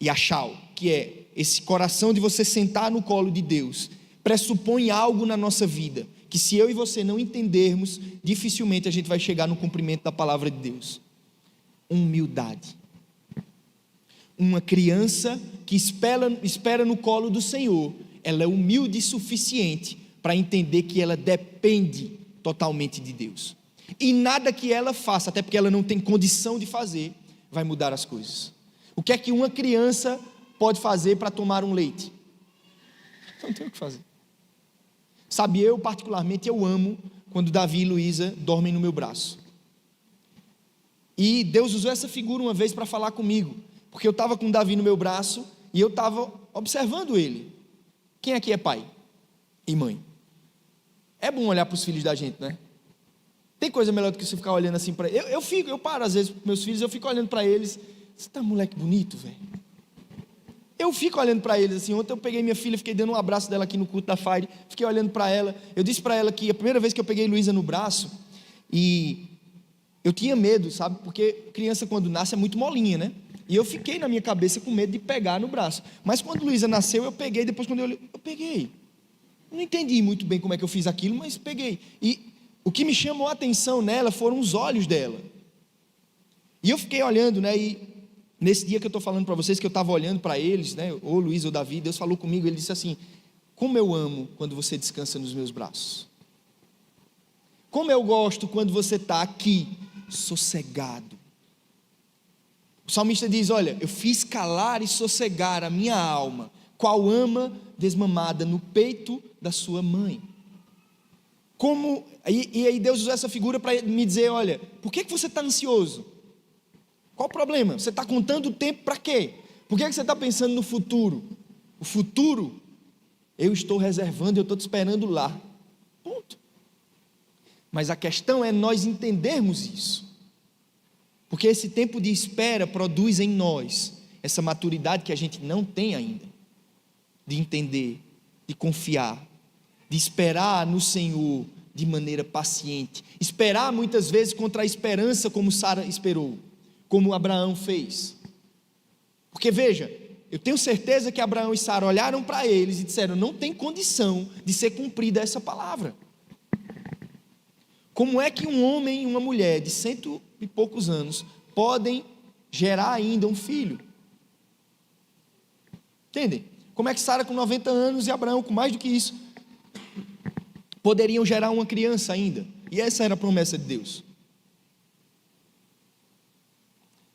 [SPEAKER 1] Yashau, que é esse coração de você sentar no colo de Deus, pressupõe algo na nossa vida, que se eu e você não entendermos, dificilmente a gente vai chegar no cumprimento da palavra de Deus. Humildade. Uma criança que espera no colo do Senhor, ela é humilde o suficiente para entender que ela depende totalmente de Deus. E nada que ela faça, até porque ela não tem condição de fazer, vai mudar as coisas. O que é que uma criança pode fazer para tomar um leite? Não tem o que fazer. Sabe, eu particularmente, eu amo quando Davi e Luísa dormem no meu braço. E Deus usou essa figura uma vez para falar comigo, porque eu estava com Davi no meu braço e eu estava observando ele. Quem aqui é pai e mãe? É bom olhar para os filhos da gente, né? Tem coisa melhor do que você ficar olhando assim para eles. Eu paro às vezes para meus filhos, eu fico olhando para eles. Você tá moleque bonito, velho. Eu fico olhando para eles assim. Ontem eu peguei minha filha, fiquei dando um abraço dela aqui no culto da Fire, fiquei olhando para ela. Eu disse para ela que a primeira vez que eu peguei Luísa no braço, e eu tinha medo, sabe? Porque criança quando nasce é muito molinha, né? E eu fiquei na minha cabeça com medo de pegar no braço. Mas quando Luísa nasceu, eu peguei. Depois quando eu peguei. Não entendi muito bem como é que eu fiz aquilo, mas peguei. E o que me chamou a atenção nela foram os olhos dela. E eu fiquei olhando, né? E nesse dia que eu estou falando para vocês, que eu estava olhando para eles, né? Ou Luiz ou Davi, Deus falou comigo, Ele disse assim: como eu amo quando você descansa nos meus braços. Como eu gosto quando você está aqui, sossegado. O salmista diz: olha, eu fiz calar e sossegar a minha alma, qual ama desmamada no peito da sua mãe. E aí Deus usou essa figura para me dizer: olha, por que você está ansioso? Qual o problema? Você está contando o tempo para quê? Por que você está pensando no futuro? O futuro, eu estou reservando, eu estou te esperando lá. Ponto. Mas a questão é nós entendermos isso. Porque esse tempo de espera produz em nós essa maturidade que a gente não tem ainda. De entender, de confiar, de esperar no Senhor de maneira paciente. Esperar muitas vezes contra a esperança, como Sara esperou, como Abraão fez. Porque veja, eu tenho certeza que Abraão e Sara olharam para eles e disseram: não tem condição de ser cumprida essa palavra. Como é que um homem e uma mulher de 100 e poucos anos podem gerar ainda um filho? Entendem? Como é que Sara com 90 anos e Abraão com mais do que isso poderiam gerar uma criança ainda? E essa era a promessa de Deus.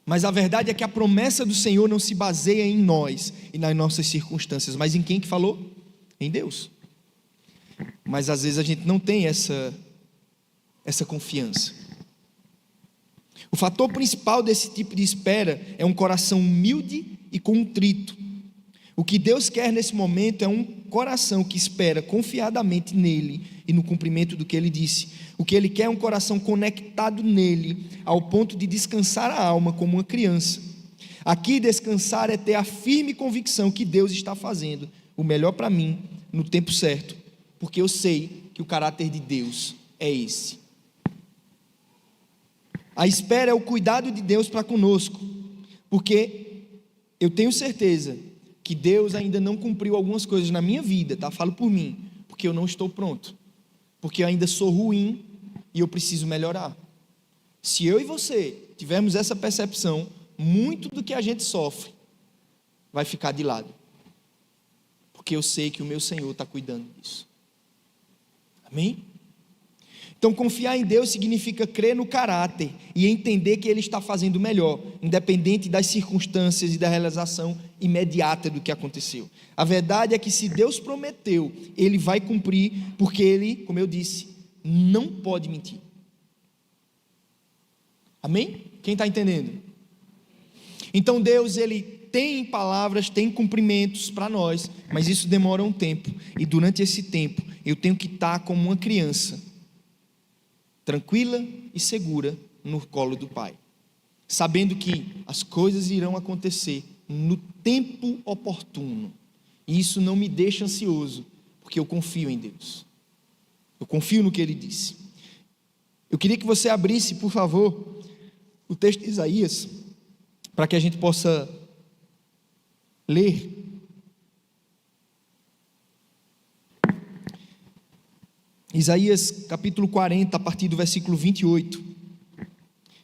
[SPEAKER 1] Mas a verdade é que a promessa do Senhor não se baseia em nós e nas nossas circunstâncias, mas em quem que falou? Em Deus. Mas às vezes a gente não tem essa confiança. O fator principal desse tipo de espera é um coração humilde e contrito. O que Deus quer nesse momento é um coração que espera confiadamente nele e no cumprimento do que ele disse. O que ele quer é um coração conectado nele, ao ponto de descansar a alma como uma criança. Aqui descansar é ter a firme convicção que Deus está fazendo o melhor para mim no tempo certo, porque eu sei que o caráter de Deus é esse. A espera é o cuidado de Deus para conosco, porque eu tenho certeza que Deus ainda não cumpriu algumas coisas na minha vida, tá? Falo por mim, porque eu não estou pronto, porque eu ainda sou ruim e eu preciso melhorar. Se eu e você tivermos essa percepção, muito do que a gente sofre vai ficar de lado, porque eu sei que o meu Senhor está cuidando disso. Amém? Então confiar em Deus significa crer no caráter e entender que Ele está fazendo o melhor, independente das circunstâncias e da realização imediata do que aconteceu. A verdade é que se Deus prometeu, Ele vai cumprir, porque Ele, como eu disse, não pode mentir. Amém? Quem está entendendo? Então Deus, Ele tem palavras, tem cumprimentos para nós, mas isso demora um tempo, e durante esse tempo eu tenho que estar como uma criança, tranquila e segura no colo do Pai, sabendo que as coisas irão acontecer no tempo oportuno, e isso não me deixa ansioso, porque eu confio em Deus, eu confio no que Ele disse. Eu queria que você abrisse, por favor, o texto de Isaías, para que a gente possa ler. Isaías capítulo 40, a partir do versículo 28,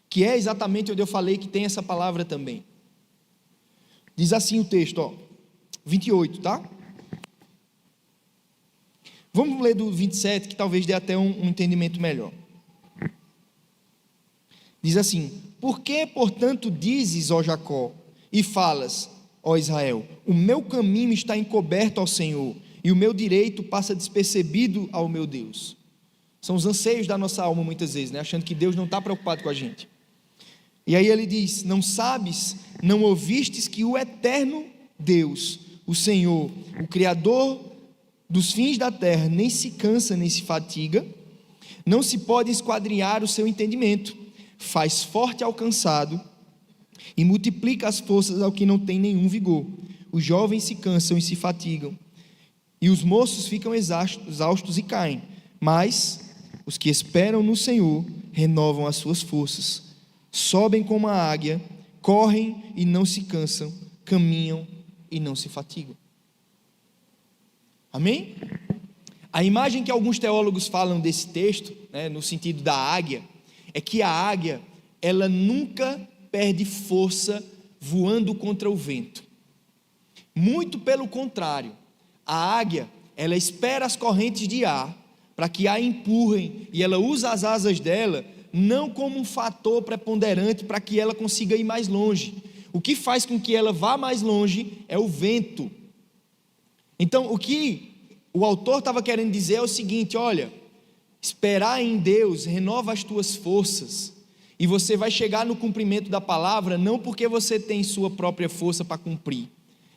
[SPEAKER 1] que é exatamente onde eu falei que tem essa palavra também. Diz assim o texto, 28, tá? Vamos ler do 27, que talvez dê até um entendimento melhor. Diz assim: por que, portanto, dizes, ó Jacó, e falas, ó Israel, o meu caminho está encoberto ao Senhor, e o meu direito passa despercebido ao meu Deus. São os anseios da nossa alma muitas vezes, né? Achando que Deus não está preocupado com a gente. E aí ele diz: não sabes, não ouvistes que o eterno Deus, o Senhor, o Criador dos fins da terra, nem se cansa, nem se fatiga, não se pode esquadrinhar o seu entendimento, faz forte ao cansado e multiplica as forças ao que não tem nenhum vigor. Os jovens se cansam e se fatigam, e os moços ficam exaustos e caem, mas os que esperam no Senhor renovam as suas forças, sobem como a águia, correm e não se cansam, caminham e não se fatigam. Amém? A imagem que alguns teólogos falam desse texto, né, no sentido da águia, é que a águia, ela nunca perde força voando contra o vento. Muito pelo contrário, a águia, ela espera as correntes de ar para que a empurrem, e ela usa as asas dela não como um fator preponderante para que ela consiga ir mais longe. O que faz com que ela vá mais longe é o vento. Então, o que o autor estava querendo dizer é o seguinte: olha, esperar em Deus renova as tuas forças, e você vai chegar no cumprimento da palavra, não porque você tem sua própria força para cumprir,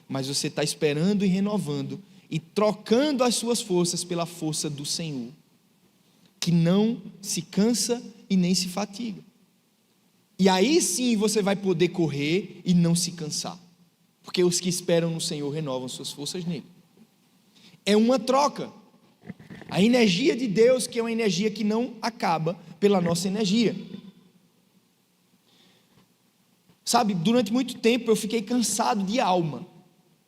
[SPEAKER 1] mas você está esperando e renovando, e trocando as suas forças pela força do Senhor, que não se cansa e nem se fatiga. E aí sim você vai poder correr e não se cansar, porque os que esperam no Senhor renovam suas forças nele. É uma troca. A energia de Deus, que é uma energia que não acaba, pela nossa energia. Sabe, durante muito tempo eu fiquei cansado de alma.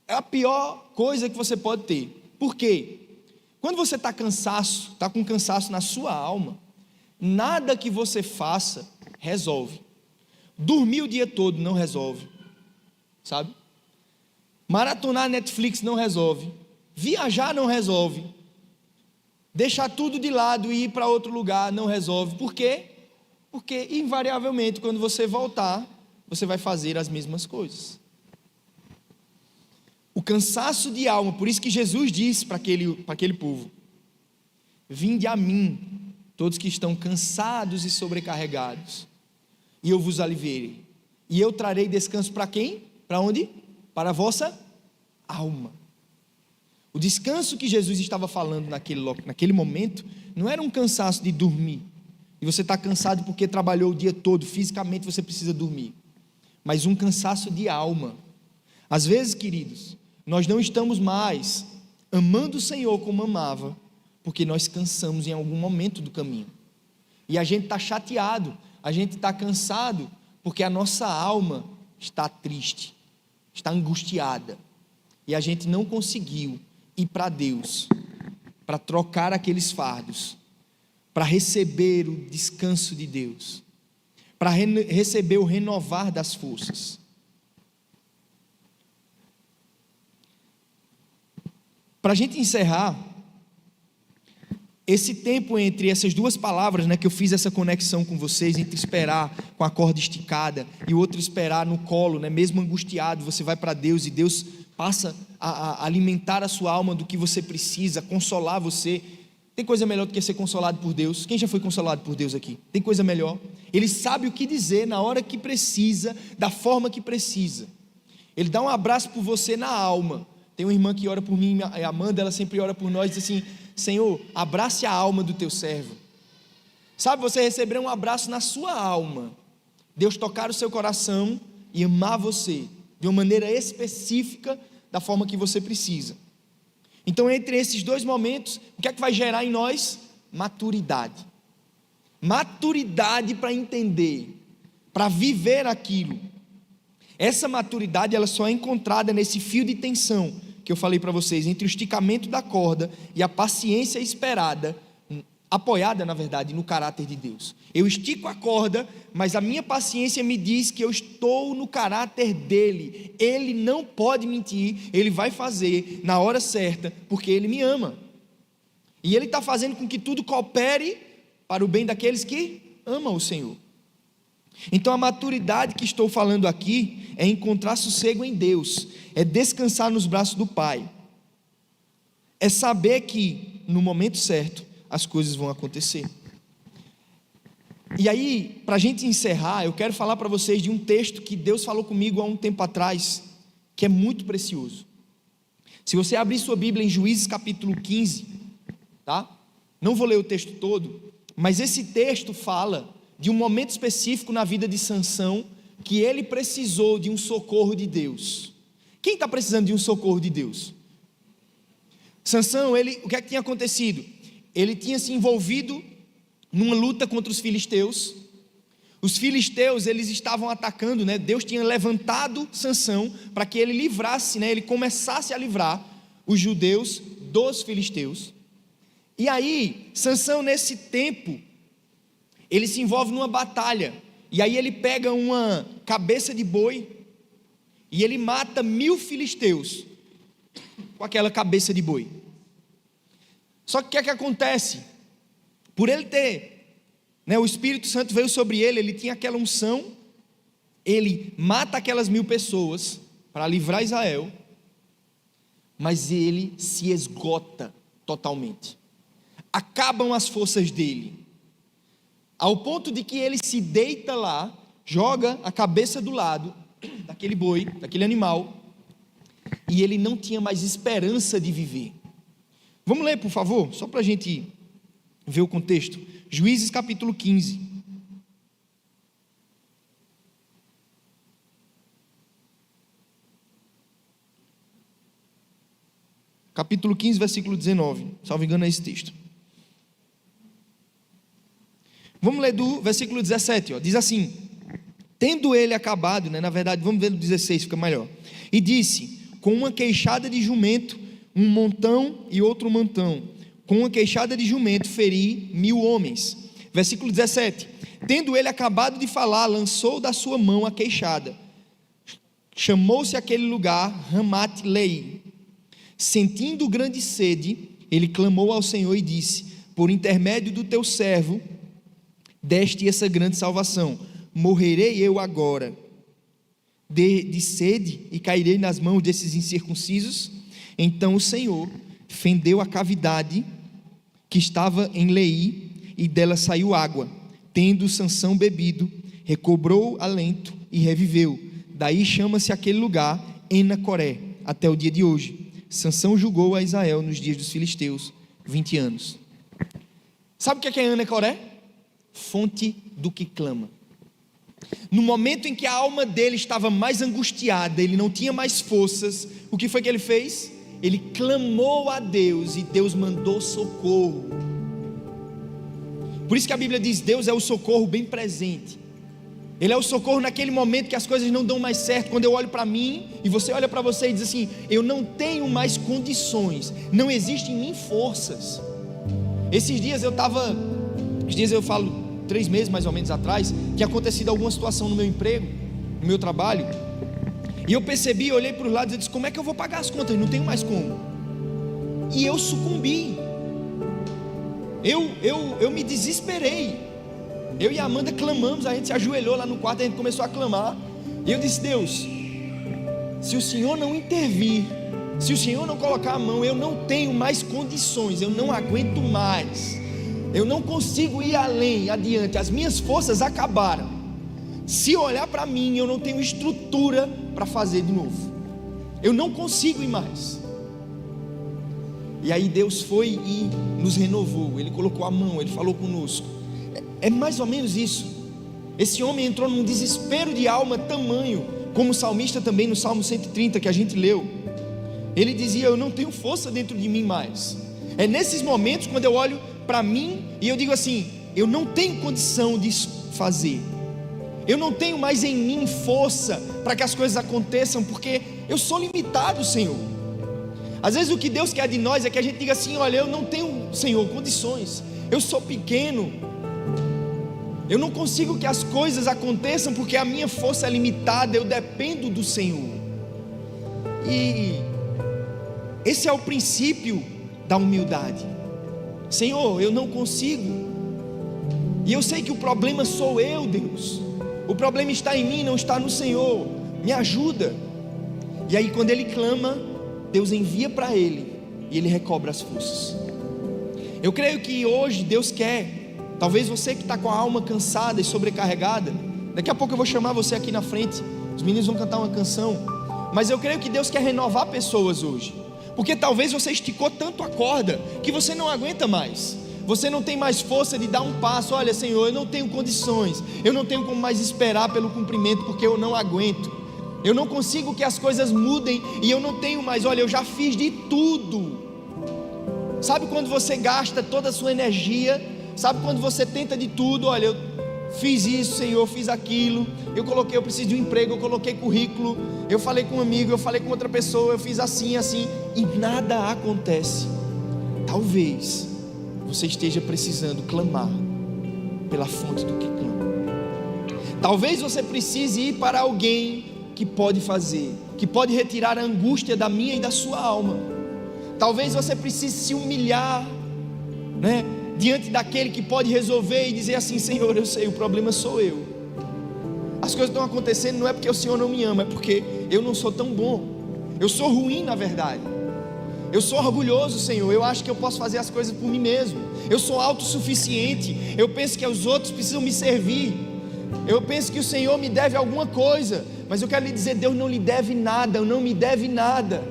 [SPEAKER 1] É a pior coisa que você pode ter. Por quê? Quando você está com cansaço na sua alma, Nada que você faça resolve. Dormir o dia todo não resolve, sabe? Maratonar Netflix não resolve. Viajar não resolve. Deixar tudo de lado e ir para outro lugar não resolve. Por quê? Porque invariavelmente quando você voltar, você vai fazer as mesmas coisas. O cansaço de alma, por isso que Jesus disse para aquele povo: vinde a mim, todos que estão cansados e sobrecarregados, e eu vos aliviarei. E eu trarei descanso para quem? Para onde? Para a vossa alma. O descanso que Jesus estava falando naquele momento, não era um cansaço de dormir, e você está cansado porque trabalhou o dia todo, fisicamente você precisa dormir, mas um cansaço de alma. Às vezes, queridos, nós não estamos mais amando o Senhor como amava, porque nós cansamos em algum momento do caminho, e a gente está chateado, a gente está cansado, porque a nossa alma está triste, está angustiada, e a gente não conseguiu ir para Deus, para trocar aqueles fardos, para receber o descanso de Deus, para receber o renovar das forças. Para a gente encerrar, esse tempo entre essas duas palavras, né, que eu fiz essa conexão com vocês, entre esperar com a corda esticada e o outro esperar no colo, né, mesmo angustiado, você vai para Deus e Deus passa a alimentar a sua alma do que você precisa, consolar você. Tem coisa melhor do que ser consolado por Deus? Quem já foi consolado por Deus aqui? Tem coisa melhor? Ele sabe o que dizer na hora que precisa, da forma que precisa. Ele dá um abraço por você na alma. Tem uma irmã que ora por mim, a Amanda, ela sempre ora por nós, diz assim: Senhor, abrace a alma do teu servo. Sabe, você receber um abraço na sua alma, Deus tocar o seu coração e amar você de uma maneira específica, da forma que você precisa. Então, entre esses dois momentos, o que é que vai gerar em nós? Maturidade. Maturidade para entender, para viver aquilo. Essa maturidade, ela só é encontrada nesse fio de tensão que eu falei para vocês, entre o esticamento da corda e a paciência esperada, apoiada, na verdade, no caráter de Deus. Eu estico a corda, mas a minha paciência me diz que eu estou no caráter dele. Ele não pode mentir, ele vai fazer na hora certa, porque ele me ama. E ele está fazendo com que tudo coopere para o bem daqueles que amam o Senhor. Então a maturidade que estou falando aqui é encontrar sossego em Deus, é descansar nos braços do Pai, é saber que no momento certo as coisas vão acontecer. E aí, para a gente encerrar, eu quero falar para vocês de um texto que Deus falou comigo há um tempo atrás, que é muito precioso. Se você abrir sua Bíblia em Juízes capítulo 15, tá? Não vou ler o texto todo, mas esse texto fala de um momento específico na vida de Sansão, que ele precisou de um socorro de Deus. Quem está precisando de um socorro de Deus? Sansão, o que é que tinha acontecido? Ele tinha se envolvido numa luta contra os filisteus. Os filisteus, eles estavam atacando, né? Deus tinha levantado Sansão para que ele livrasse, né? Ele começasse a livrar os judeus dos filisteus. E aí, Sansão, nesse tempo, ele se envolve numa batalha, e aí ele pega uma cabeça de boi, e ele mata 1000 filisteus, com aquela cabeça de boi. Só que o que é que acontece? Por ele ter, né, o Espírito Santo veio sobre ele, ele tinha aquela unção, ele mata aquelas 1000 pessoas, para livrar Israel, mas ele se esgota totalmente, acabam as forças dele, ao ponto de que ele se deita lá, joga a cabeça do lado daquele boi, daquele animal, e ele não tinha mais esperança de viver. Vamos ler, por favor, só para a gente ver o contexto. Juízes capítulo 15. Capítulo 15, versículo 19, salvo engano é esse texto. Vamos ler do versículo 17, ó. Diz assim: tendo ele acabado, né, na verdade, vamos ver do 16, fica melhor. E disse: com uma queixada de jumento, um montão e outro montão, com uma queixada de jumento feri 1000 homens, Versículo 17: tendo ele acabado de falar, lançou da sua mão a queixada. Chamou-se aquele lugar Ramat-Leí. Sentindo grande sede, ele clamou ao Senhor e disse: por intermédio do teu servo, deste essa grande salvação. Morrerei eu agora de sede e cairei nas mãos desses incircuncisos? Então o Senhor fendeu a cavidade que estava em Leí, e dela saiu água. Tendo Sansão bebido, recobrou alento e reviveu. Daí chama-se aquele lugar Ena-Coré, até o dia de hoje. Sansão julgou a Israel nos dias dos filisteus 20 anos. Sabe o que é Ena-Coré? Fonte do que clama. No momento em que a alma dele estava mais angustiada, ele não tinha mais forças, o que foi que ele fez? Ele clamou a Deus e Deus mandou socorro. Por isso que a Bíblia diz: Deus é o socorro bem presente. Ele é o socorro naquele momento que as coisas não dão mais certo. Quando eu olho para mim e você olha para você e diz assim: eu não tenho mais condições, não existe em mim forças. Esses dias eu falo 3 meses mais ou menos atrás, que acontecido alguma situação no meu emprego, no meu trabalho, e eu percebi, olhei para os lados e disse: como é que eu vou pagar as contas? Não tenho mais como. E eu sucumbi, eu me desesperei. Eu e a Amanda clamamos, a gente se ajoelhou lá no quarto, a gente começou a clamar, e eu disse: Deus, se o Senhor não intervir, se o Senhor não colocar a mão, eu não tenho mais condições, eu não aguento mais, eu não consigo ir adiante, as minhas forças acabaram. Se olhar para mim, eu não tenho estrutura para fazer de novo, eu não consigo ir mais. E aí Deus foi e nos renovou, Ele colocou a mão, Ele falou conosco. É mais ou menos isso. Esse homem entrou num desespero de alma tamanho, como o salmista também no Salmo 130 que a gente leu. Ele dizia: eu não tenho força dentro de mim mais. É nesses momentos quando eu olho para mim e eu digo assim: eu não tenho condição de fazer, eu não tenho mais em mim força para que as coisas aconteçam, porque eu sou limitado, Senhor. Às vezes o que Deus quer de nós é que a gente diga assim: olha, eu não tenho, Senhor, condições, eu sou pequeno, eu não consigo que as coisas aconteçam porque a minha força é limitada, eu dependo do Senhor. E esse é o princípio da humildade. Senhor, eu não consigo, e eu sei que o problema sou eu, Deus, o problema está em mim, não está no Senhor, me ajuda. E aí quando ele clama, Deus envia para ele, e ele recobra as forças. Eu creio que hoje Deus quer, talvez você que está com a alma cansada e sobrecarregada, daqui a pouco eu vou chamar você aqui na frente, os meninos vão cantar uma canção, mas eu creio que Deus quer renovar pessoas hoje, porque talvez você esticou tanto a corda, que você não aguenta mais, você não tem mais força de dar um passo. Olha, Senhor, eu não tenho condições, eu não tenho como mais esperar pelo cumprimento, porque eu não aguento, eu não consigo que as coisas mudem, e eu não tenho mais, olha, eu já fiz de tudo. Sabe quando você gasta toda a sua energia? Sabe quando você tenta de tudo? Olha, eu fiz isso, Senhor, fiz aquilo, eu preciso de um emprego, eu coloquei currículo, eu falei com um amigo, eu falei com outra pessoa, eu fiz assim, e nada acontece. Talvez você esteja precisando clamar pela fonte do que clama. Talvez você precise ir para alguém que pode fazer, que pode retirar a angústia da minha e da sua alma. Talvez você precise se humilhar, diante daquele que pode resolver e dizer assim: Senhor, eu sei, o problema sou eu, as coisas estão acontecendo, não é porque o Senhor não me ama, é porque eu não sou tão bom, eu sou ruim na verdade, eu sou orgulhoso, Senhor, eu acho que eu posso fazer as coisas por mim mesmo, eu sou autossuficiente, eu penso que os outros precisam me servir, eu penso que o Senhor me deve alguma coisa, mas eu quero lhe dizer: Deus não lhe deve nada, não me deve nada,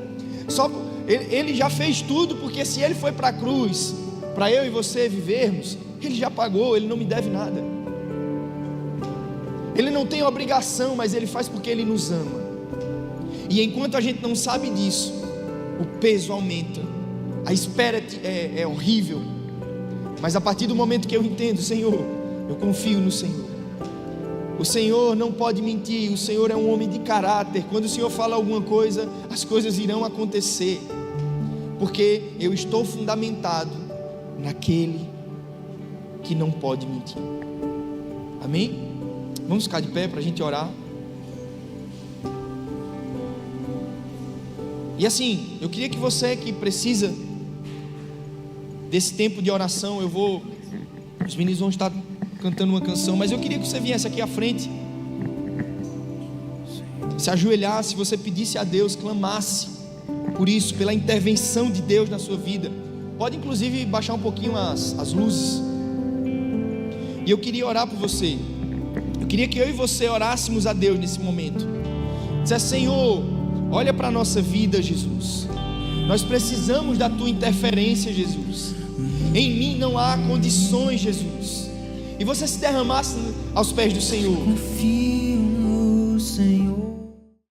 [SPEAKER 1] Ele já fez tudo, porque se Ele foi para a cruz, para eu e você vivermos, Ele já pagou, Ele não me deve nada, Ele não tem obrigação, mas Ele faz porque Ele nos ama. E enquanto a gente não sabe disso, o peso aumenta, a espera é horrível, mas a partir do momento que eu entendo: Senhor, eu confio no Senhor, o Senhor não pode mentir, o Senhor é um homem de caráter, quando o Senhor fala alguma coisa, as coisas irão acontecer, porque eu estou fundamentado naquele que não pode mentir. Amém? Vamos ficar de pé para a gente orar. E assim, eu queria que você que precisa desse tempo de oração, os meninos vão estar cantando uma canção, mas eu queria que você viesse aqui à frente, se ajoelhasse, você pedisse a Deus, clamasse por isso, pela intervenção de Deus na sua vida. Pode inclusive baixar um pouquinho as luzes. E eu queria orar por você. Eu queria que eu e você orássemos a Deus nesse momento. Dizer: Senhor, olha para a nossa vida, Jesus. Nós precisamos da tua interferência, Jesus. Em mim não há condições, Jesus. E você se derramasse aos pés do Senhor.
[SPEAKER 2] Confio no Senhor.